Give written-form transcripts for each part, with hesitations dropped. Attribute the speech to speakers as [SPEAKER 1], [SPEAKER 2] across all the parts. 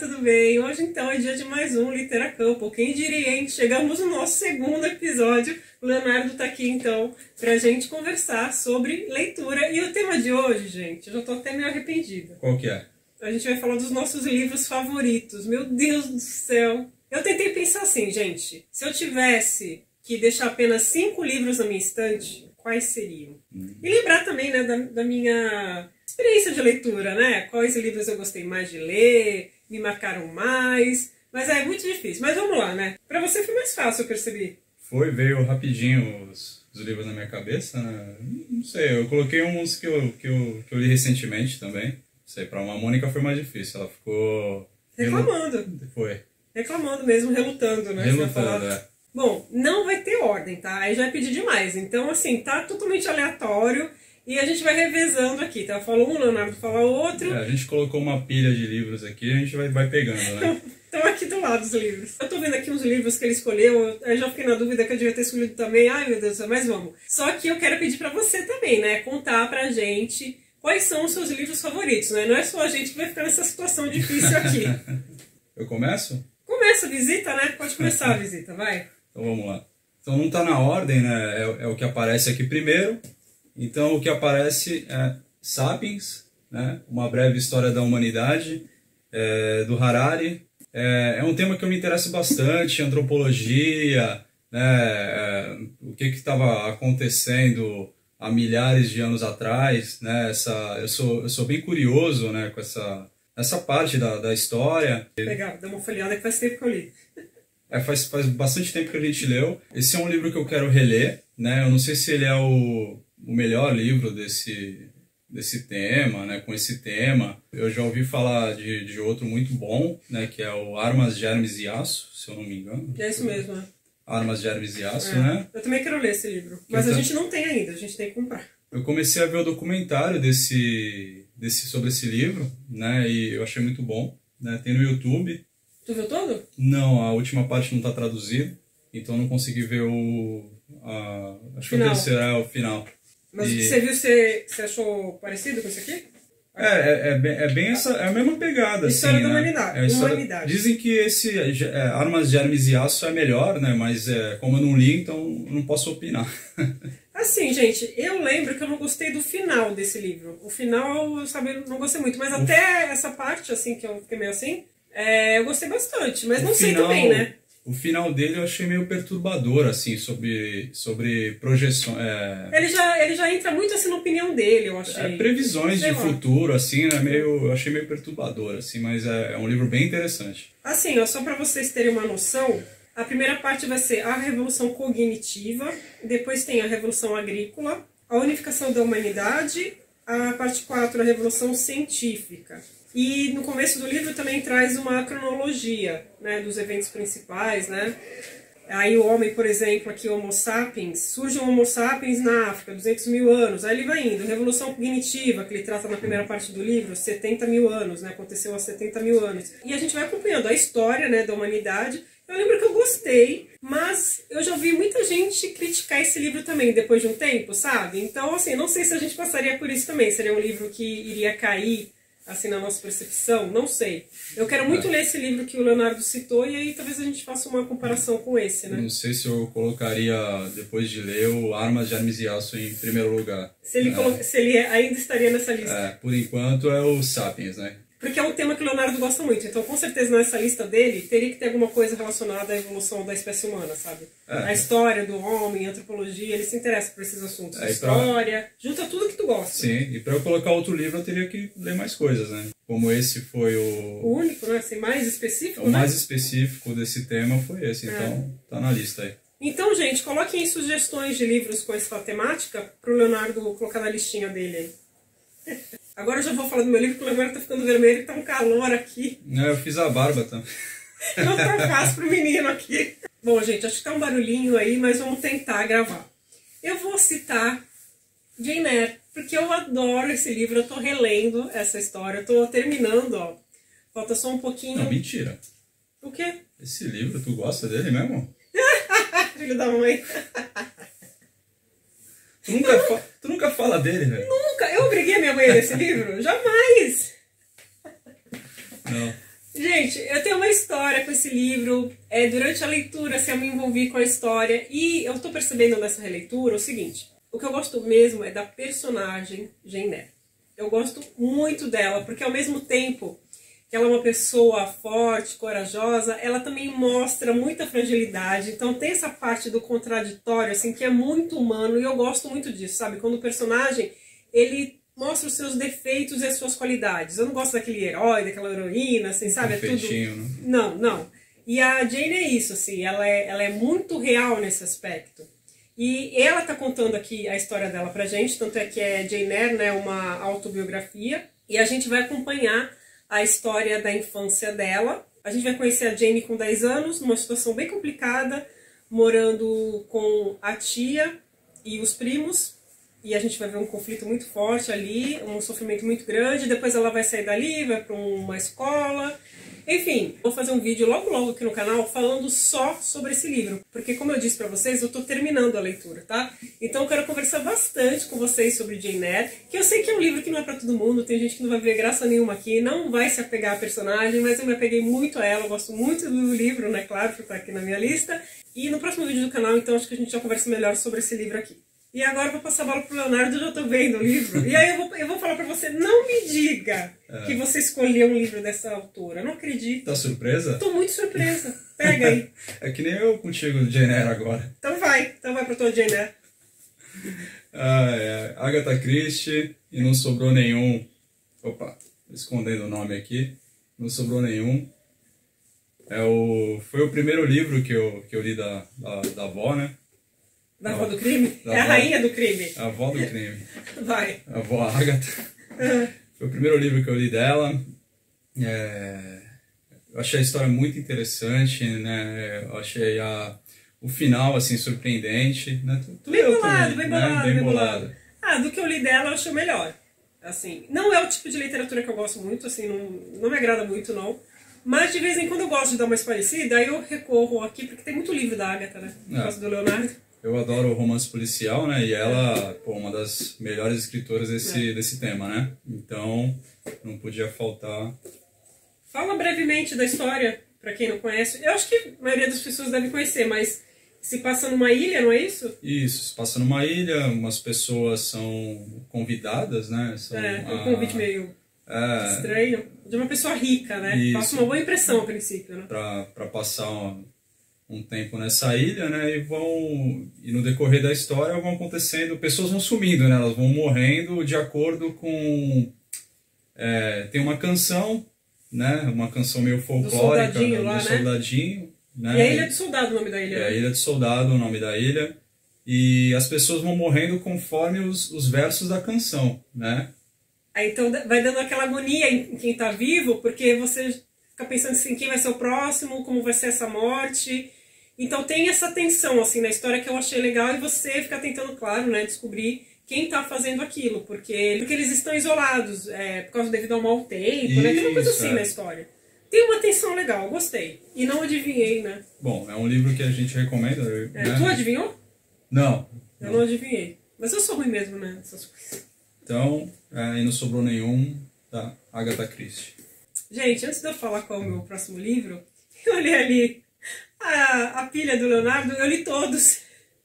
[SPEAKER 1] tudo bem? Hoje então é dia de mais um Literacampo. Quem diria, hein? Chegamos no nosso segundo episódio. O Leonardo tá aqui então pra gente conversar sobre leitura. E o tema de hoje, gente, eu já tô até meio arrependida.
[SPEAKER 2] Qual que é?
[SPEAKER 1] A gente vai falar dos nossos livros favoritos. Meu Deus do céu! Eu tentei pensar assim, gente, se eu tivesse que deixar apenas 5 livros na minha estante, quais seriam? E lembrar também, né, da minha experiência de leitura, né? Quais livros eu gostei mais de ler, me marcaram mais. Mas é muito difícil. Mas vamos lá, né? Pra você foi mais fácil, eu percebi.
[SPEAKER 2] Veio rapidinho os livros na minha cabeça, né? Não sei, eu coloquei uns que eu li recentemente também. Não sei, pra uma Mônica foi mais difícil, ela ficou...
[SPEAKER 1] Reclamando.
[SPEAKER 2] Foi.
[SPEAKER 1] Reclamando mesmo, relutando, né?
[SPEAKER 2] Relutando, é.
[SPEAKER 1] Bom, não vai ter ordem, tá? Aí já é pedir demais. Então, assim, tá totalmente aleatório e a gente vai revezando aqui, tá? Fala um, o Leonardo fala outro.
[SPEAKER 2] A gente colocou uma pilha de livros aqui, a gente vai pegando, né?
[SPEAKER 1] Estão aqui do lado os livros. Eu tô vendo aqui uns livros que ele escolheu, eu já fiquei na dúvida que eu devia ter escolhido também. Ai, meu Deus do céu, mas vamos. Só que eu quero pedir pra você também, né? Contar pra gente quais são os seus livros favoritos, né? Não é só a gente que vai ficar nessa situação difícil aqui.
[SPEAKER 2] Eu começo?
[SPEAKER 1] Começa a visita, né? Pode começar a visita, vai.
[SPEAKER 2] Então vamos lá. Então não tá na ordem, né? É o que aparece aqui primeiro. Então o que aparece é Sapiens, né? Uma breve história da humanidade, do Harari. É um tema que eu me interesso bastante, antropologia, né? O que estava acontecendo há milhares de anos atrás, né? Eu sou bem curioso, né? Com essa parte da história.
[SPEAKER 1] Legal, dá uma folheada que faz tempo que eu li.
[SPEAKER 2] Faz bastante tempo que a gente leu. Esse é um livro que eu quero reler, né? Eu não sei se ele é o melhor livro desse tema, né? Com esse tema. Eu já ouvi falar de outro muito bom, né? Que é o Armas, Germes e Aço, se eu não me engano.
[SPEAKER 1] É isso mesmo, né?
[SPEAKER 2] Armas, Germes e Aço, né?
[SPEAKER 1] Eu também quero ler esse livro, mas a gente não tem ainda, a gente tem que comprar.
[SPEAKER 2] Eu comecei a ver o documentário sobre esse livro, né? E eu achei muito bom, né? Tem no YouTube.
[SPEAKER 1] Tu viu todo?
[SPEAKER 2] Não, a última parte não está traduzida, então não consegui ver acho que o terceiro é o final.
[SPEAKER 1] Mas o que você viu, você achou parecido com isso aqui?
[SPEAKER 2] É a mesma pegada.
[SPEAKER 1] História
[SPEAKER 2] assim,
[SPEAKER 1] da
[SPEAKER 2] né?
[SPEAKER 1] humanidade.
[SPEAKER 2] Dizem que esse Armas, Germes e Aço é melhor, né? Mas como eu não li, então não posso opinar.
[SPEAKER 1] Assim, gente, eu lembro que eu não gostei do final desse livro. O final, sabe, eu não gostei muito. Mas até essa parte, assim, que eu fiquei meio assim, eu gostei bastante. Mas não sei também, né?
[SPEAKER 2] O final dele eu achei meio perturbador, assim, sobre projeções.
[SPEAKER 1] Ele já entra muito assim na opinião dele, eu achei.
[SPEAKER 2] Previsões de futuro, assim, eu achei meio perturbador, assim, mas é um livro bem interessante.
[SPEAKER 1] Assim, ó, só para vocês terem uma noção, a primeira parte vai ser a Revolução Cognitiva, depois tem a Revolução Agrícola, a Unificação da Humanidade, a parte 4, a Revolução Científica. E no começo do livro também traz uma cronologia, né, dos eventos principais, né? Aí o homem, por exemplo, aqui o Homo sapiens, surge o Homo sapiens na África, 200 mil anos, aí ele vai indo. Revolução Cognitiva, que ele trata na primeira parte do livro, 70 mil anos, né? Aconteceu há 70 mil anos. E a gente vai acompanhando a história, né, da humanidade. Eu lembro que eu gostei, mas eu já vi muita gente criticar esse livro também, depois de um tempo, sabe? Então, assim, não sei se a gente passaria por isso também. Seria um livro que iria cair assim, na nossa percepção, não sei. Eu quero muito ler esse livro que o Leonardo citou e aí talvez a gente faça uma comparação com esse, né?
[SPEAKER 2] Não sei se eu colocaria, depois de ler, o Armas, Germes e Aço em primeiro lugar.
[SPEAKER 1] Se ele ainda estaria nessa lista.
[SPEAKER 2] Por enquanto é o Sapiens, né?
[SPEAKER 1] Porque é um tema que o Leonardo gosta muito, então com certeza nessa lista dele teria que ter alguma coisa relacionada à evolução da espécie humana, sabe? A história do homem, a antropologia, ele se interessa por esses assuntos. História, junta tudo que tu gosta.
[SPEAKER 2] Sim, e para eu colocar outro livro eu teria que ler mais coisas, né? Como esse foi
[SPEAKER 1] o único, né? Assim, mais específico,
[SPEAKER 2] o mais específico desse tema foi esse, então tá na lista aí.
[SPEAKER 1] Então, gente, coloquem sugestões de livros com essa temática pro Leonardo colocar na listinha dele aí. Agora eu já vou falar do meu livro, porque o Leonardo tá ficando vermelho, tá um calor aqui.
[SPEAKER 2] Eu fiz a barba também.
[SPEAKER 1] Não tá fácil pro menino aqui. Bom, gente, acho que tá um barulhinho aí, mas vamos tentar gravar. Eu vou citar Jane Eyre, porque eu adoro esse livro, eu tô relendo essa história, eu tô terminando, ó. Falta só um pouquinho.
[SPEAKER 2] Não, mentira.
[SPEAKER 1] O quê?
[SPEAKER 2] Esse livro, tu gosta dele mesmo?
[SPEAKER 1] Filho da mãe.
[SPEAKER 2] Tu nunca fala dele, velho?
[SPEAKER 1] Nunca! Eu obriguei a minha mãe a ler esse livro? Jamais!
[SPEAKER 2] Não.
[SPEAKER 1] Gente, eu tenho uma história com esse livro. Durante a leitura, assim, eu me envolvi com a história. E eu tô percebendo nessa releitura o seguinte. O que eu gosto mesmo é da personagem Jane Eyre. Eu gosto muito dela, porque ao mesmo tempo que ela é uma pessoa forte, corajosa, ela também mostra muita fragilidade. Então tem essa parte do contraditório, assim, que é muito humano. E eu gosto muito disso, sabe? Quando o personagem, ele mostra os seus defeitos e as suas qualidades. Eu não gosto daquele herói, daquela heroína, assim, sabe?
[SPEAKER 2] Perfeitinho,
[SPEAKER 1] tudo...
[SPEAKER 2] né?
[SPEAKER 1] Não, não. E a Jane é isso, assim, ela é muito real nesse aspecto. E ela tá contando aqui a história dela pra gente, tanto é que é Jane Eyre, né, uma autobiografia, e a gente vai acompanhar a história da infância dela. A gente vai conhecer a Jane com 10 anos, numa situação bem complicada, morando com a tia e os primos, e a gente vai ver um conflito muito forte ali, um sofrimento muito grande. Depois ela vai sair dali, vai para uma escola. Enfim, vou fazer um vídeo logo aqui no canal falando só sobre esse livro. Porque como eu disse pra vocês, eu tô terminando a leitura, tá? Então eu quero conversar bastante com vocês sobre Jane Eyre, que eu sei que é um livro que não é pra todo mundo, tem gente que não vai ver graça nenhuma aqui, não vai se apegar à personagem, mas eu me apeguei muito a ela, eu gosto muito do livro, né? Claro, que tá aqui na minha lista. E no próximo vídeo do canal, então, acho que a gente já conversa melhor sobre esse livro aqui. E agora eu vou passar a bola pro Leonardo, eu já tô vendo o livro. E aí eu vou falar pra você, não me diga que você escolheu um livro dessa autora. Eu não acredito.
[SPEAKER 2] Tá surpresa?
[SPEAKER 1] Tô muito surpresa. Pega aí.
[SPEAKER 2] É que nem eu contigo, Jane Eyre, agora.
[SPEAKER 1] Então vai pra tua Jane Eyre.
[SPEAKER 2] Agatha Christie, e não sobrou nenhum... Opa, escondendo o nome aqui. Não sobrou nenhum. Foi o primeiro livro que eu li da avó, né?
[SPEAKER 1] Da avó do crime?
[SPEAKER 2] Da
[SPEAKER 1] a
[SPEAKER 2] avó,
[SPEAKER 1] rainha do crime.
[SPEAKER 2] A avó do crime.
[SPEAKER 1] Vai.
[SPEAKER 2] A avó Agatha. Foi o primeiro livro que eu li dela. Eu achei a história muito interessante, né? Eu achei o final, assim, surpreendente. Né?
[SPEAKER 1] Bem bolado. Do que eu li dela, eu achei o melhor. Assim, não é o tipo de literatura que eu gosto muito, assim, não me agrada muito, não. Mas de vez em quando eu gosto de dar uma esparecida, aí eu recorro aqui, porque tem muito livro da Agatha, né? Por causa do Leonardo.
[SPEAKER 2] Eu adoro romance policial, né? E ela, uma das melhores escritoras desse tema, né? Então, não podia faltar.
[SPEAKER 1] Fala brevemente da história, pra quem não conhece. Eu acho que a maioria das pessoas deve conhecer, mas se passa numa ilha, não é isso?
[SPEAKER 2] Isso, se passa numa ilha, umas pessoas são convidadas, né?
[SPEAKER 1] Um convite meio estranho. De uma pessoa rica, né?
[SPEAKER 2] Isso.
[SPEAKER 1] Passa uma boa impressão a princípio, né?
[SPEAKER 2] Pra passar um tempo nessa ilha, né, e no decorrer da história vão acontecendo, pessoas vão sumindo, né, elas vão morrendo de acordo com... tem uma canção, né, uma canção meio folclórica, do soldadinho, né?
[SPEAKER 1] E a Ilha do Soldado, o nome da ilha.
[SPEAKER 2] A Ilha do Soldado, o nome da ilha, e as pessoas vão morrendo conforme os versos da canção, né.
[SPEAKER 1] Aí então vai dando aquela agonia em quem tá vivo, porque você fica pensando assim, quem vai ser o próximo, como vai ser essa morte. Então tem essa tensão assim na história que eu achei legal, e você fica tentando, claro, né, descobrir quem tá fazendo aquilo, porque eles estão isolados, por causa devido ao mau tempo, né? Tem uma coisa assim na história. Tem uma tensão legal, gostei. E não adivinhei, né?
[SPEAKER 2] Bom, é um livro que a gente recomenda. Né?
[SPEAKER 1] Tu adivinhou?
[SPEAKER 2] Não.
[SPEAKER 1] Eu não adivinhei. Mas eu sou ruim mesmo, né? Essas coisas.
[SPEAKER 2] Então, e não sobrou nenhum da Agatha Christie.
[SPEAKER 1] Gente, antes de eu falar qual é o meu próximo livro, eu olhei ali a pilha do Leonardo, eu li todos.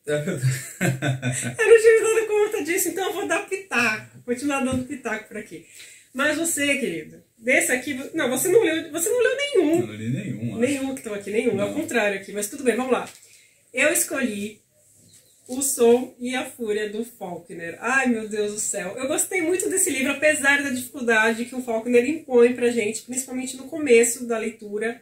[SPEAKER 1] Eu não tinha me dado conta disso, então eu vou dar pitaco. Continuar dando pitaco por aqui. Mas você, querido, desse aqui... Não, você não leu nenhum.
[SPEAKER 2] Eu não li nenhum,
[SPEAKER 1] Nenhum que estão aqui, nenhum. Não. É o contrário aqui, mas tudo bem, vamos lá. Eu escolhi O Som e a Fúria, do Faulkner. Ai, meu Deus do céu. Eu gostei muito desse livro, apesar da dificuldade que o Faulkner impõe pra gente, principalmente no começo da leitura.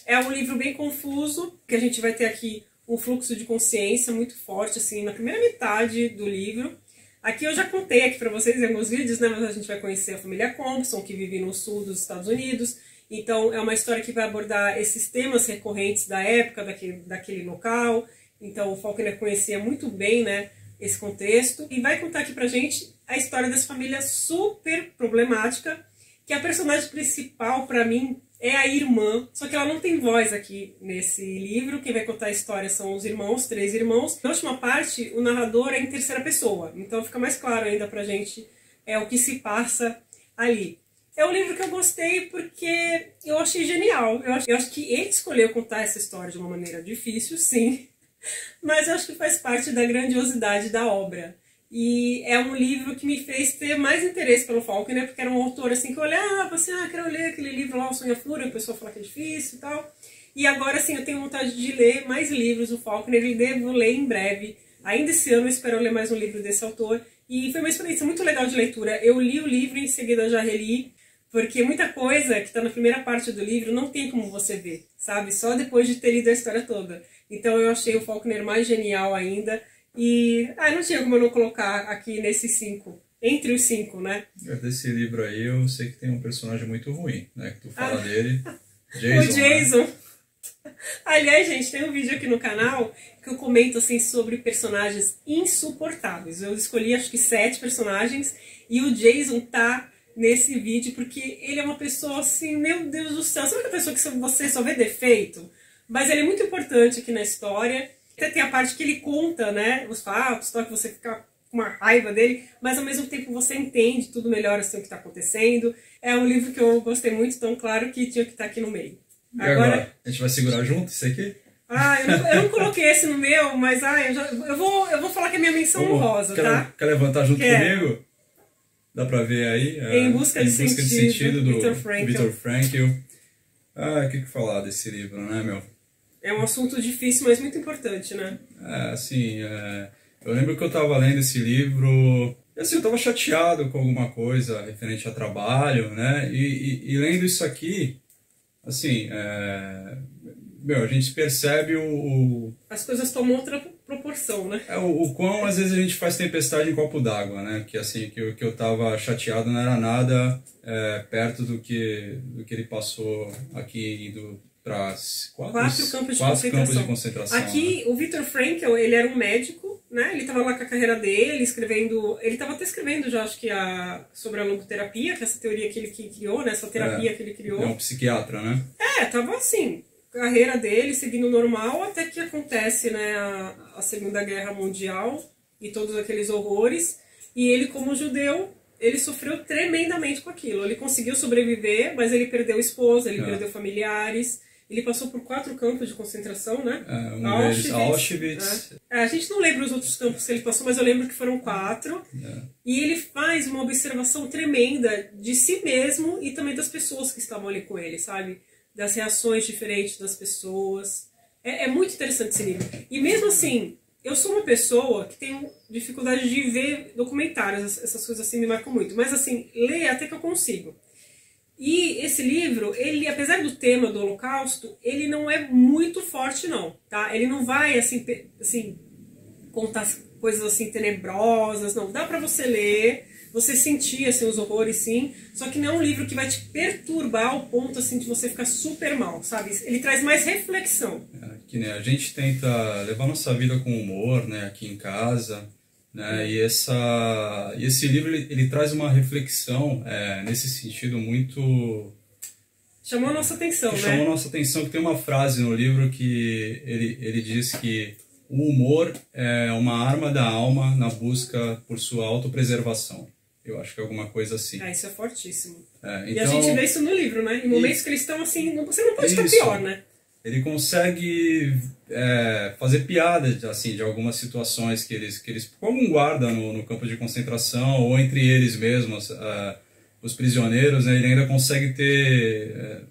[SPEAKER 1] É um livro bem confuso, que a gente vai ter aqui um fluxo de consciência muito forte, assim, na primeira metade do livro. Aqui eu já contei aqui pra vocês em alguns vídeos, né, mas a gente vai conhecer a família Compson, que vive no sul dos Estados Unidos. Então é uma história que vai abordar esses temas recorrentes da época, daquele local. Então o Faulkner conhecia muito bem, né, esse contexto. E vai contar aqui pra gente a história dessa família super problemática, que a personagem principal, pra mim, é a irmã, só que ela não tem voz aqui nesse livro. Quem vai contar a história são os irmãos, 3 irmãos. Na última parte, o narrador é em terceira pessoa, então fica mais claro ainda pra gente o que se passa ali. É um livro que eu gostei porque eu achei genial. Eu acho que ele escolheu contar essa história de uma maneira difícil, sim, mas eu acho que faz parte da grandiosidade da obra. E é um livro que me fez ter mais interesse pelo Faulkner, porque era um autor assim que eu olhava assim, quero ler aquele livro lá, O Sonho e a Fúria, o pessoal fala que é difícil e tal. E agora, assim, eu tenho vontade de ler mais livros do Faulkner e devo ler em breve. Ainda esse ano eu espero ler mais um livro desse autor. E foi uma experiência muito legal de leitura. Eu li o livro e em seguida já reli, porque muita coisa que está na primeira parte do livro não tem como você ver, sabe? Só depois de ter lido a história toda. Então eu achei o Faulkner mais genial ainda. E não tinha como eu não colocar aqui nesses 5. Entre os 5, né?
[SPEAKER 2] Desse livro aí eu sei que tem um personagem muito ruim, né? Que tu fala dele. Jason,
[SPEAKER 1] o Jason.
[SPEAKER 2] Né?
[SPEAKER 1] Aliás, gente, tem um vídeo aqui no canal que eu comento assim sobre personagens insuportáveis. Eu escolhi acho que 7 personagens e o Jason tá nesse vídeo porque ele é uma pessoa assim, meu Deus do céu, sabe aquela pessoa que você só vê defeito? Mas ele é muito importante aqui na história. Até tem a parte que ele conta, né, os fatos, tal, que você fica com uma raiva dele, mas ao mesmo tempo você entende tudo melhor assim o que está acontecendo. É um livro que eu gostei muito, então claro que tinha que estar aqui no meio.
[SPEAKER 2] E agora? A gente vai segurar junto isso aqui?
[SPEAKER 1] Eu não coloquei esse no meu, mas eu vou falar que é minha menção honrosa, tá?
[SPEAKER 2] Quer levantar junto comigo? Dá pra ver aí?
[SPEAKER 1] Em Busca de Sentido,
[SPEAKER 2] do
[SPEAKER 1] Viktor
[SPEAKER 2] Frankl. O que falar desse livro, né, meu?
[SPEAKER 1] É um assunto difícil, mas muito importante, né?
[SPEAKER 2] Eu lembro que eu tava lendo esse livro, assim, eu tava chateado com alguma coisa referente a trabalho, né? E lendo isso aqui, assim, a gente percebe
[SPEAKER 1] as coisas tomam outra proporção, né?
[SPEAKER 2] O quão às vezes a gente faz tempestade em copo d'água, né? Que assim, que eu tava chateado não era nada perto do que ele passou aqui indo para 4
[SPEAKER 1] campos de
[SPEAKER 2] concentração.
[SPEAKER 1] Aqui, o Viktor Frankl, ele era um médico, né? Ele estava lá com a carreira dele, escrevendo... Ele estava até escrevendo já, acho que, sobre a logoterapia, que é essa teoria que ele criou, né? Essa terapia que ele criou.
[SPEAKER 2] É um psiquiatra, né?
[SPEAKER 1] Tava assim, carreira dele, seguindo normal, até que acontece, né, a Segunda Guerra Mundial e todos aqueles horrores. E ele, como judeu, ele sofreu tremendamente com aquilo. Ele conseguiu sobreviver, mas ele perdeu esposa, ele perdeu familiares... Ele passou por 4 campos de concentração, né?
[SPEAKER 2] Auschwitz.
[SPEAKER 1] A gente não lembra os outros campos que ele passou, mas eu lembro que foram 4. E ele faz uma observação tremenda de si mesmo e também das pessoas que estavam ali com ele, sabe? Das reações diferentes das pessoas. É muito interessante esse livro. E mesmo assim, eu sou uma pessoa que tem dificuldade de ver documentários, essas coisas assim me marcam muito. Mas assim, ler até que eu consigo. E esse livro, ele, apesar do tema do Holocausto, ele não é muito forte não, tá? Ele não vai, assim contar coisas assim tenebrosas, não. Dá pra você ler, você sentir, assim, os horrores, sim, só que não é um livro que vai te perturbar ao ponto, assim, de você ficar super mal, sabe? Ele traz mais reflexão.
[SPEAKER 2] Que né, a gente tenta levar nossa vida com humor, né, aqui em casa... Né? E esse livro ele traz uma reflexão nesse sentido muito...
[SPEAKER 1] Chamou a nossa atenção, né?
[SPEAKER 2] Chamou a nossa atenção, que tem uma frase no livro que ele diz que o humor é uma arma da alma na busca por sua autopreservação. Eu acho que é alguma coisa assim.
[SPEAKER 1] Isso é fortíssimo.
[SPEAKER 2] Então,
[SPEAKER 1] e a gente vê isso no livro, né? Em momentos que eles estão assim, você não pode estar pior, né?
[SPEAKER 2] Ele consegue fazer piada assim, de algumas situações que eles como um guarda no campo de concentração, ou entre eles mesmos, os prisioneiros, né, ele ainda consegue ter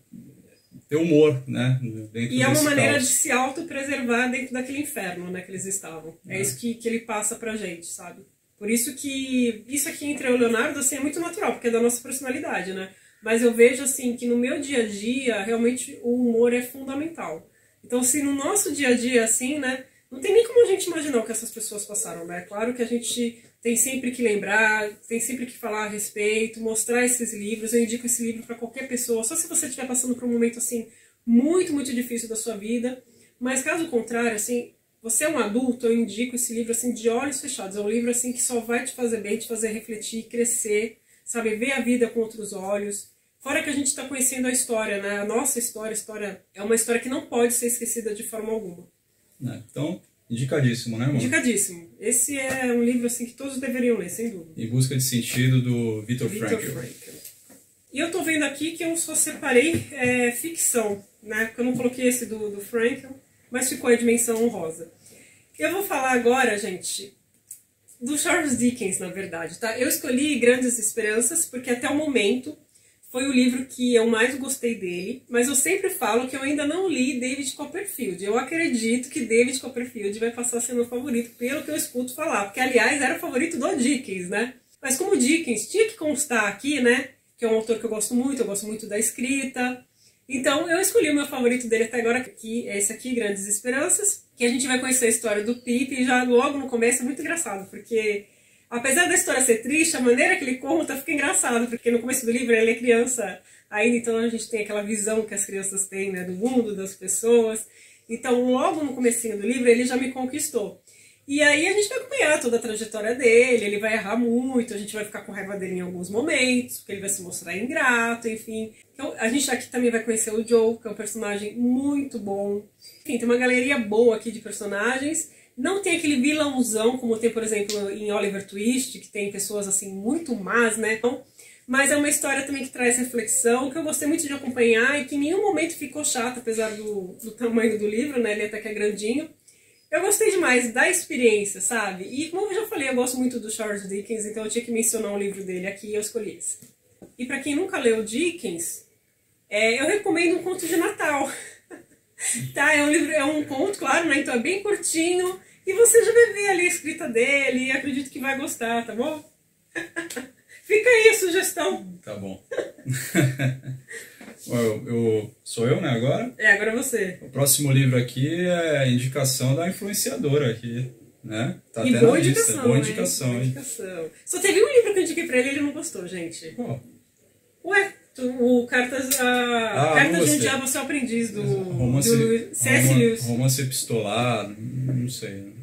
[SPEAKER 2] humor, né, dentro
[SPEAKER 1] e é uma maneira
[SPEAKER 2] caos.
[SPEAKER 1] de se autopreservar dentro daquele inferno, né, que eles estavam. É isso que ele passa pra gente, sabe? Por isso que isso aqui entre eu e o Leonardo assim, é muito natural, porque é da nossa personalidade, né? Mas eu vejo assim que no meu dia a dia, realmente o humor é fundamental. Então, assim, no nosso dia a dia, assim, né, não tem nem como a gente imaginar o que essas pessoas passaram, né? É claro que a gente tem sempre que lembrar, tem sempre que falar a respeito, mostrar esses livros. Eu indico esse livro para qualquer pessoa, só se você estiver passando por um momento, assim, muito, muito difícil da sua vida. Mas caso contrário, assim, você é um adulto, eu indico esse livro, assim, de olhos fechados. É um livro, assim, que só vai te fazer bem, te fazer refletir, crescer, sabe, ver a vida com outros olhos. Fora que a gente está conhecendo a história, né? A nossa história, é uma história que não pode ser esquecida de forma alguma.
[SPEAKER 2] Então, indicadíssimo, né, amor?
[SPEAKER 1] Indicadíssimo. Esse é um livro assim que todos deveriam ler, sem dúvida.
[SPEAKER 2] Em Busca de Sentido, do Viktor Frankl.
[SPEAKER 1] E eu tô vendo aqui que eu só separei ficção, né? Porque eu não coloquei esse do Frankel, mas ficou a dimensão honrosa. Eu vou falar agora, gente, do Charles Dickens, na verdade, tá? Eu escolhi Grandes Esperanças porque até o momento foi o livro que eu mais gostei dele, mas eu sempre falo que eu ainda não li David Copperfield. Eu acredito que David Copperfield vai passar a ser meu favorito, pelo que eu escuto falar, porque, aliás, era o favorito do Dickens, né? Mas como Dickens tinha que constar aqui, né, que é um autor que eu gosto muito da escrita, então eu escolhi o meu favorito dele até agora, que é esse aqui, Grandes Esperanças, que a gente vai conhecer a história do Pip, e já logo no começo é muito engraçado, porque apesar da história ser triste, a maneira que ele conta fica engraçado, porque no começo do livro ele é criança ainda, então a gente tem aquela visão que as crianças têm, né, do mundo, das pessoas. Então logo no comecinho do livro ele já me conquistou. E aí a gente vai acompanhar toda a trajetória dele, ele vai errar muito, a gente vai ficar com raiva dele em alguns momentos, porque ele vai se mostrar ingrato, enfim. Então a gente aqui também vai conhecer o Joe, que é um personagem muito bom. Enfim, tem uma galeria boa aqui de personagens. Não tem aquele vilãozão, como tem, por exemplo, em Oliver Twist, que tem pessoas assim muito más, né? Mas é uma história também que traz reflexão, que eu gostei muito de acompanhar e que em nenhum momento ficou chato, apesar do tamanho do livro, né? Ele até que é grandinho. Eu gostei demais da experiência, sabe? E como eu já falei, eu gosto muito do Charles Dickens, então eu tinha que mencionar um livro dele aqui e eu escolhi esse. E pra quem nunca leu Dickens, eu recomendo Um Conto de Natal. Tá? É um conto, claro, né? Então é bem curtinho. E você já vai ver ali a escrita dele e acredito que vai gostar, tá bom? Fica aí a sugestão.
[SPEAKER 2] Tá bom. Sou eu, né, agora?
[SPEAKER 1] Agora é você.
[SPEAKER 2] O próximo livro aqui é a indicação da influenciadora aqui, né? Tá
[SPEAKER 1] e
[SPEAKER 2] até
[SPEAKER 1] boa
[SPEAKER 2] na
[SPEAKER 1] indicação,
[SPEAKER 2] lista. Boa indicação,
[SPEAKER 1] boa
[SPEAKER 2] hein?
[SPEAKER 1] indicação. Só teve um livro que eu indiquei pra ele e ele não gostou, gente.
[SPEAKER 2] Qual?
[SPEAKER 1] Ué, o Cartas de um Diabo ao Seu Aprendiz, do C.S. Lewis.
[SPEAKER 2] Romance epistolar, não sei.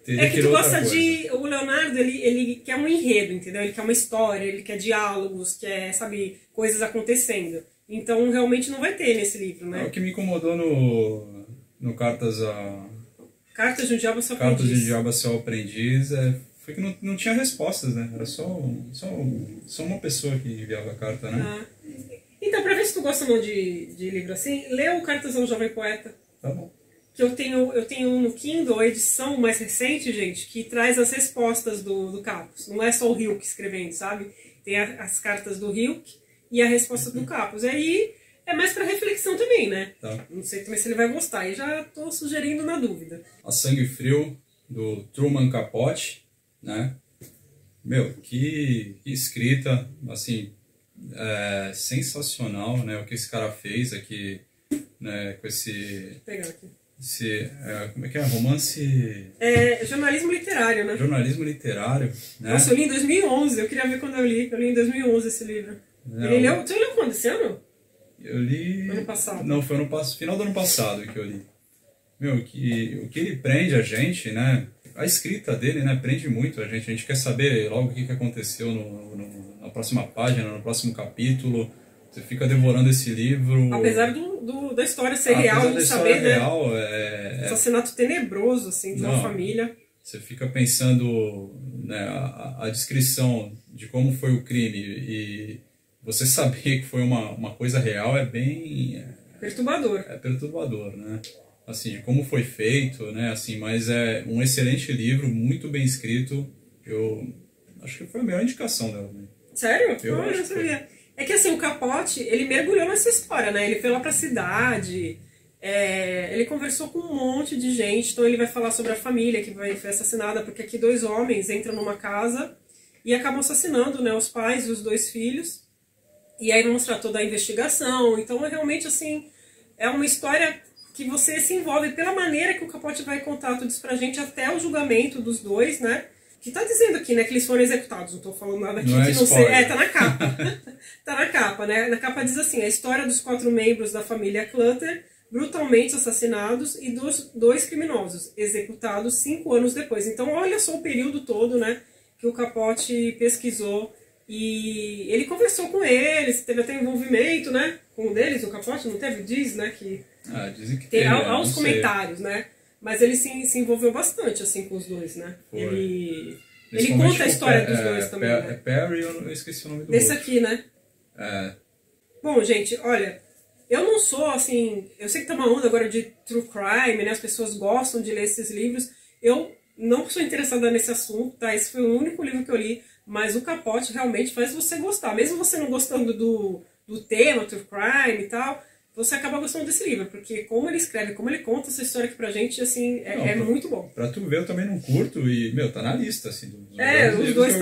[SPEAKER 1] Que tu gosta de... O Leonardo, ele quer um enredo, entendeu? Ele quer uma história, ele quer diálogos, quer, sabe, coisas acontecendo. Então, realmente não vai ter nesse livro, né?
[SPEAKER 2] O que me incomodou no Cartas
[SPEAKER 1] de um Diabo ao Seu Aprendiz.
[SPEAKER 2] Cartas de um Diabo ao Seu Aprendiz foi que não tinha respostas, né? Era só uma pessoa que enviava a carta, né?
[SPEAKER 1] Então, pra ver se tu gosta ou não de livro assim, lê o Cartas ao Jovem Poeta.
[SPEAKER 2] Tá bom.
[SPEAKER 1] Que eu tenho no Kindle a edição mais recente, gente, que traz as respostas do Capus. Não é só o Hilke escrevendo, sabe? Tem as cartas do Hilke e a resposta do Capus. E aí é mais pra reflexão também, né?
[SPEAKER 2] Tá.
[SPEAKER 1] Não sei também se ele vai gostar. E já tô sugerindo na dúvida.
[SPEAKER 2] A Sangue Frio, do Truman Capote, né? Meu, que escrita, assim, sensacional, né? O que esse cara fez aqui, né? Com esse...
[SPEAKER 1] Vou pegar aqui.
[SPEAKER 2] Como é que é? Romance...
[SPEAKER 1] jornalismo literário, né?
[SPEAKER 2] Jornalismo literário, né?
[SPEAKER 1] Nossa, eu li em 2011. Eu queria ver quando eu li. Eu li em 2011 esse livro. Você leu quando? Esse ano?
[SPEAKER 2] Eu li...
[SPEAKER 1] Ano passado.
[SPEAKER 2] Não, foi final do ano passado que eu li. Meu, o que ele prende a gente, né? A escrita dele, né? Prende muito a gente. A gente quer saber logo o que aconteceu na próxima página, no próximo capítulo. Você fica devorando esse livro.
[SPEAKER 1] Apesar da história ser real, a gente saber, né?
[SPEAKER 2] Real,
[SPEAKER 1] assassinato tenebroso, assim, de uma família.
[SPEAKER 2] Você fica pensando, né, a descrição de como foi o crime e você saber que foi uma coisa real é bem...
[SPEAKER 1] perturbador.
[SPEAKER 2] É perturbador, né? Assim, de como foi feito, né? Assim, mas é um excelente livro, muito bem escrito. Eu acho que foi a melhor indicação dela. Né?
[SPEAKER 1] Sério? Eu não sabia. É que assim, o Capote, ele mergulhou nessa história, né? Ele foi lá pra cidade, ele conversou com um monte de gente, então ele vai falar sobre a família que foi assassinada, porque aqui 2 homens entram numa casa e acabam assassinando, né, os pais e os 2 filhos. E aí vai mostrar toda a investigação. Então é realmente assim, é uma história que você se envolve pela maneira que o Capote vai contar tudo isso pra gente até o julgamento dos 2, né? Que tá dizendo aqui, né, que eles foram executados. Não tô falando nada aqui que não sei. Tá na capa. Tá na capa, né? Na capa diz assim, a história dos 4 membros da família Clutter brutalmente assassinados e dos 2 criminosos, executados 5 anos depois. Então olha só o período todo, né, que o Capote pesquisou. E ele conversou com eles, teve até envolvimento, né, com um deles, o Capote, não teve? Diz, né, que...
[SPEAKER 2] dizem que
[SPEAKER 1] tem aos comentários, né? Mas ele se envolveu bastante, assim, com os 2, né? Ele conta a história dos 2 também, né?
[SPEAKER 2] Perry, eu esqueci o nome do
[SPEAKER 1] Desse
[SPEAKER 2] outro.
[SPEAKER 1] aqui, né?
[SPEAKER 2] É,
[SPEAKER 1] Bom, gente, olha, eu não sou assim. Eu sei que tá uma onda agora de true crime, né? As pessoas gostam de ler esses livros. Eu não sou interessada nesse assunto, tá? Esse foi o único livro que eu li, mas o Capote realmente faz você gostar. Mesmo você não gostando do tema, true crime e tal, você acaba gostando desse livro, porque como ele escreve, como ele conta essa história aqui pra gente, assim, é muito bom.
[SPEAKER 2] Pra tu ver, eu também não curto e, meu, tá na lista, assim, dos
[SPEAKER 1] os dois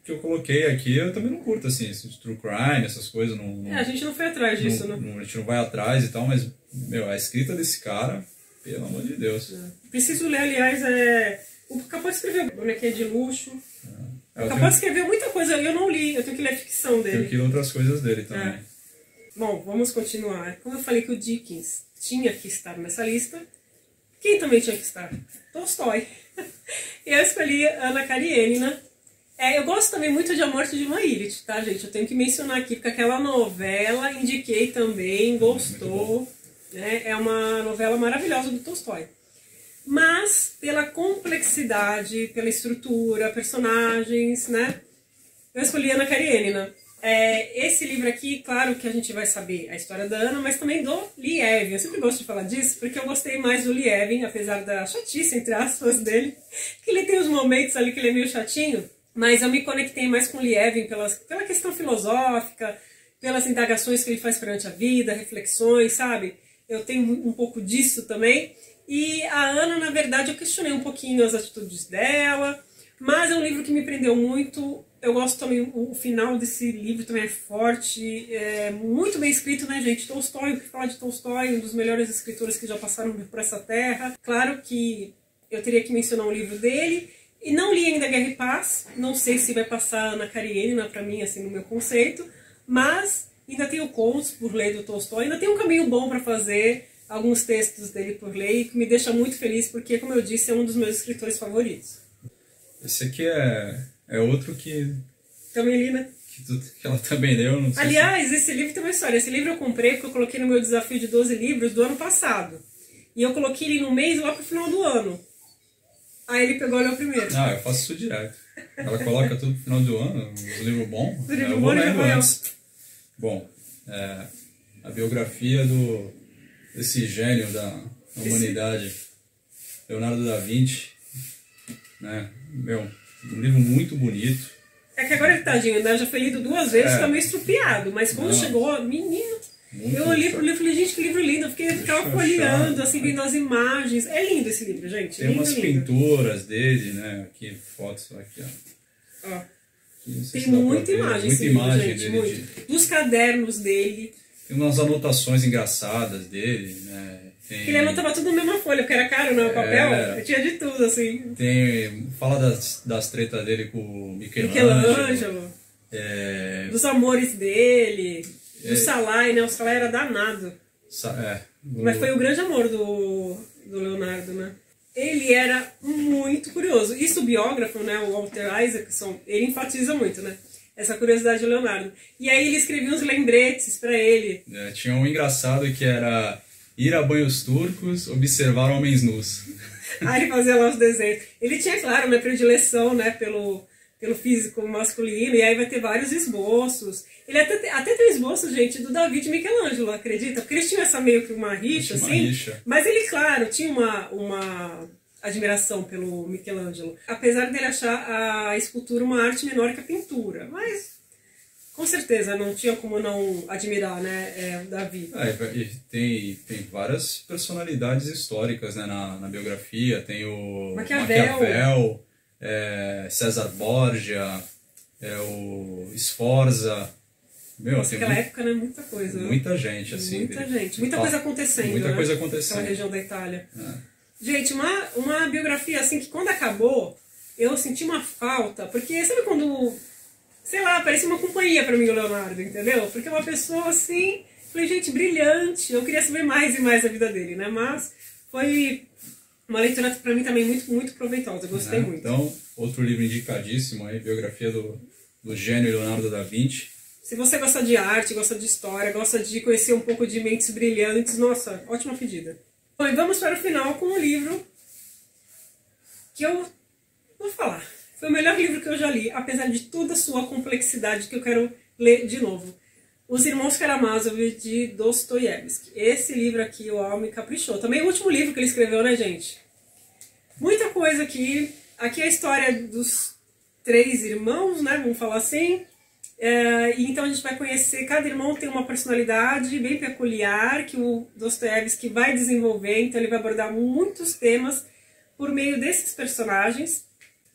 [SPEAKER 2] que eu coloquei aqui, eu também não curto, assim, esses true crime, essas coisas, não,
[SPEAKER 1] a gente não foi atrás disso, né?
[SPEAKER 2] a gente não vai atrás e tal, mas, meu, a escrita desse cara, pelo amor de Deus.
[SPEAKER 1] Preciso ler, aliás, o Capote escreveu Bonequinha de Luxo. O Capote
[SPEAKER 2] tenho,
[SPEAKER 1] escreveu muita coisa, eu não li, eu tenho que ler a ficção dele.
[SPEAKER 2] tenho que ler outras coisas dele também.
[SPEAKER 1] Bom, vamos continuar. Como eu falei que o Dickens tinha que estar nessa lista, quem também tinha que estar? Tolstói. Eu escolhi Ana Karenina. Eu gosto também muito de A Morte de Maílit, tá, gente? Eu tenho que mencionar aqui, porque aquela novela indiquei também, gostou. Né? É uma novela maravilhosa do Tolstói. Mas, pela complexidade, pela estrutura, personagens, né? Eu escolhi Ana Karenina. Esse livro aqui, claro que a gente vai saber a história da Ana, mas também do Lievin. Eu sempre gosto de falar disso, porque eu gostei mais do Lievin, apesar da chatice, entre aspas, dele. Que ele tem uns momentos ali que ele é meio chatinho, mas eu me conectei mais com o Lievin pela questão filosófica, pelas indagações que ele faz perante a vida, reflexões, sabe? Eu tenho um pouco disso também. E a Ana, na verdade, eu questionei um pouquinho as atitudes dela, mas é um livro que me prendeu muito. Eu gosto também, o final desse livro também é forte, é muito bem escrito, né, gente? Tolstói, o que falar de Tolstói, um dos melhores escritores que já passaram por essa terra. Claro que eu teria que mencionar um livro dele, e não li ainda Guerra e Paz, não sei se vai passar Ana Karenina pra mim, assim, no meu conceito, mas ainda tenho contos por ler do Tolstói, ainda tenho um caminho bom para fazer, alguns textos dele por ler, e que me deixa muito feliz, porque, como eu disse, é um dos meus escritores favoritos.
[SPEAKER 2] Esse aqui é outro que...
[SPEAKER 1] Também li, né?
[SPEAKER 2] Que ela também leu, não sei.
[SPEAKER 1] Aliás, esse livro tem uma história. Esse livro eu comprei porque eu coloquei no meu desafio de 12 livros do ano passado. E eu coloquei ele no mês lá pro final do ano. Aí ele pegou e leu primeiro.
[SPEAKER 2] Eu faço isso direto. Ela coloca tudo no final do ano, os livros bons.
[SPEAKER 1] Os livros
[SPEAKER 2] eu vou
[SPEAKER 1] bons já
[SPEAKER 2] lendo
[SPEAKER 1] vai
[SPEAKER 2] antes. Bom, a biografia desse gênio da humanidade, Leonardo da Vinci, né? Meu, um livro muito bonito.
[SPEAKER 1] É que agora ele, tadinho, né? Já foi lido 2 vezes, tá meio estrupiado. Mas quando chegou, menino, eu olhei pro livro e falei, gente, que livro lindo. Eu ficava folheando, assim, vendo as imagens. É lindo esse livro, gente.
[SPEAKER 2] Tem
[SPEAKER 1] lindo,
[SPEAKER 2] umas
[SPEAKER 1] lindo.
[SPEAKER 2] pinturas dele, né? Aqui, fotos aqui, ó.
[SPEAKER 1] Tem muita imagem,
[SPEAKER 2] muita imagem
[SPEAKER 1] gente,
[SPEAKER 2] dele.
[SPEAKER 1] muito. Dos cadernos dele.
[SPEAKER 2] Tem umas anotações engraçadas dele, né?
[SPEAKER 1] Ele anotava tudo na mesma folha, porque era caro, né? O papel. Eu tinha de tudo, assim.
[SPEAKER 2] Fala das tretas dele com o
[SPEAKER 1] Michelangelo. Dos amores dele. Do Salai, né? O Salai era danado. Mas foi o grande amor do Leonardo, né? Ele era muito curioso. Isso o biógrafo, né? O Walter Isaacson, ele enfatiza muito, né? Essa curiosidade do Leonardo. E aí ele escrevia uns lembretes pra ele.
[SPEAKER 2] Tinha um engraçado que era ir a banhos turcos, observar homens nus.
[SPEAKER 1] Aí ele fazia lá os desenhos. Ele tinha, claro, uma predileção, né, pelo físico masculino, e aí vai ter vários esboços. Ele até tem esboços, gente, do David e Michelangelo, acredita? Porque eles tinham essa meio que uma rixa, assim. Mas ele, claro, tinha uma admiração pelo Michelangelo. Apesar dele achar a escultura uma arte menor que a pintura. Mas, com certeza, não tinha como não admirar, né, o Davi.
[SPEAKER 2] E tem várias personalidades históricas, né, na biografia. Tem o
[SPEAKER 1] Maquiavel,
[SPEAKER 2] César Borgia, o Sforza.
[SPEAKER 1] Naquela época, né, muita coisa.
[SPEAKER 2] Muita gente, assim.
[SPEAKER 1] Muita coisa acontecendo,
[SPEAKER 2] Muita coisa acontecendo.
[SPEAKER 1] Naquela região da Itália. Gente, uma biografia, assim, que quando acabou, eu senti uma falta, porque sabe quando... Sei lá, parecia uma companhia pra mim o Leonardo, entendeu? Porque é uma pessoa assim, falei, gente, brilhante. Eu queria saber mais e mais da vida dele, né? Mas foi uma leitura pra mim também muito, muito proveitosa. Eu gostei muito.
[SPEAKER 2] Então, outro livro indicadíssimo aí, biografia do gênio Leonardo da Vinci.
[SPEAKER 1] Se você gosta de arte, gosta de história, gosta de conhecer um pouco de mentes brilhantes, nossa, ótima pedida. Bom, e vamos para o final com um livro que eu vou falar. Foi o melhor livro que eu já li, apesar de toda a sua complexidade, que eu quero ler de novo. Os Irmãos Karamazov, de Dostoiévski. Esse livro aqui, o Al me caprichou. Também o último livro que ele escreveu, né, gente? Muita coisa aqui. Aqui é a história dos 3 irmãos, né, vamos falar assim. E então a gente vai conhecer, cada irmão tem uma personalidade bem peculiar que o Dostoiévski vai desenvolver, então ele vai abordar muitos temas por meio desses personagens.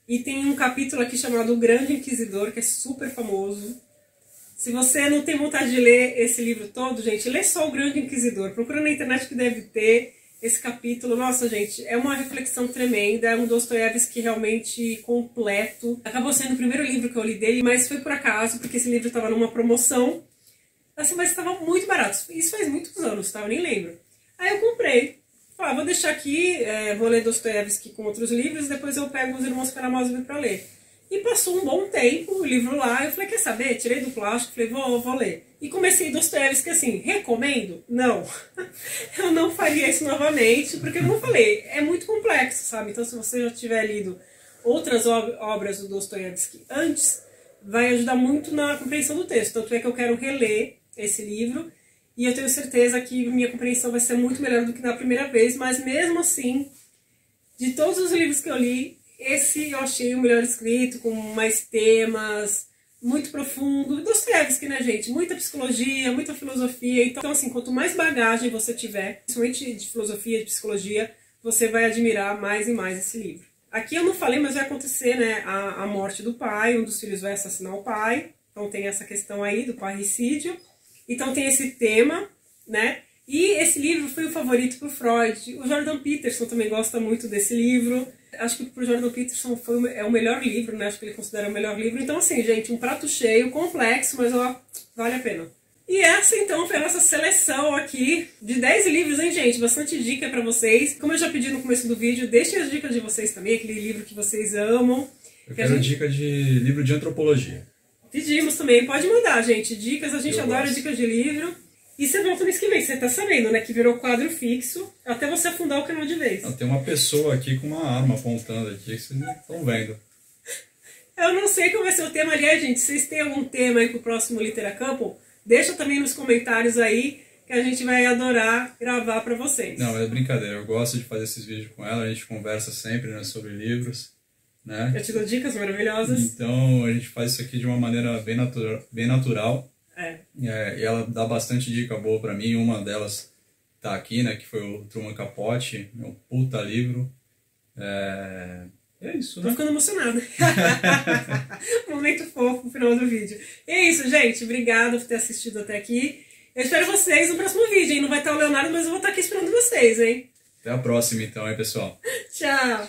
[SPEAKER 1] E tem um capítulo aqui chamado O Grande Inquisidor, que é super famoso. Se você não tem vontade de ler esse livro todo, gente, lê só O Grande Inquisidor. Procura na internet que deve ter esse capítulo. Nossa, gente, é uma reflexão tremenda. É um Dostoiévski realmente completo. Acabou sendo o primeiro livro que eu li dele, mas foi por acaso, porque esse livro estava numa promoção. Assim, mas estava muito barato. Isso faz muitos anos, tá? Eu nem lembro. Aí eu comprei. Falei, vou deixar aqui, vou ler Dostoiévski com outros livros, depois eu pego Os Irmãos Karamazov para ler. E passou um bom tempo o livro lá, eu falei, quer saber? Tirei do plástico, falei, vou ler. E comecei Dostoiévski assim, recomendo? Não. Eu não faria isso novamente, porque como eu falei, é muito complexo, sabe? Então se você já tiver lido outras obras do Dostoiévski antes, vai ajudar muito na compreensão do texto. Tanto é que eu quero reler esse livro, e eu tenho certeza que minha compreensão vai ser muito melhor do que na primeira vez, mas mesmo assim, de todos os livros que eu li, esse eu achei o melhor escrito, com mais temas, muito profundo. Dostoiévski, né, gente? Muita psicologia, muita filosofia. Então, assim, quanto mais bagagem você tiver, principalmente de filosofia, de psicologia, você vai admirar mais e mais esse livro. Aqui eu não falei, mas vai acontecer, né, a morte do pai, um dos filhos vai assassinar o pai. Então tem essa questão aí do parricídio. Então tem esse tema, né? E esse livro foi o favorito para o Freud. O Jordan Peterson também gosta muito desse livro. Acho que para o Jordan Peterson é o melhor livro, né? Acho que ele considera o melhor livro. Então, assim, gente, um prato cheio, complexo, mas ó, vale a pena. E essa, então, foi a nossa seleção aqui de 10 livros, hein, gente? Bastante dica para vocês. Como eu já pedi no começo do vídeo, deixem as dicas de vocês também, aquele livro que vocês amam.
[SPEAKER 2] Eu quero dica de livro de antropologia.
[SPEAKER 1] Pedimos também, pode mandar, gente. Dicas, a gente adora dicas de livro. E você volta mês que vem, você tá sabendo, né? Que virou quadro fixo, até você afundar o canal de vez.
[SPEAKER 2] Tem uma pessoa aqui com uma arma apontando aqui, que vocês não estão vendo.
[SPEAKER 1] Eu não sei qual vai ser o tema. Aliás, gente, se vocês têm algum tema aí pro próximo Litera Couple, deixa também nos comentários aí, que a gente vai adorar gravar pra vocês.
[SPEAKER 2] Não, é brincadeira. Eu gosto de fazer esses vídeos com ela, a gente conversa sempre, né, sobre livros, né?
[SPEAKER 1] Eu te dou dicas maravilhosas.
[SPEAKER 2] Então, a gente faz isso aqui de uma maneira bem natural. E ela dá bastante dica boa pra mim. Uma delas tá aqui, né? Que foi o Truman Capote. É um puta livro. É isso, né?
[SPEAKER 1] Tô ficando emocionada. Momento fofo no final do vídeo. E é isso, gente. Obrigada por ter assistido até aqui. Eu espero vocês no próximo vídeo, hein? Não vai estar o Leonardo, mas eu vou estar aqui esperando vocês, hein?
[SPEAKER 2] Até a próxima, então, hein, pessoal?
[SPEAKER 1] Tchau!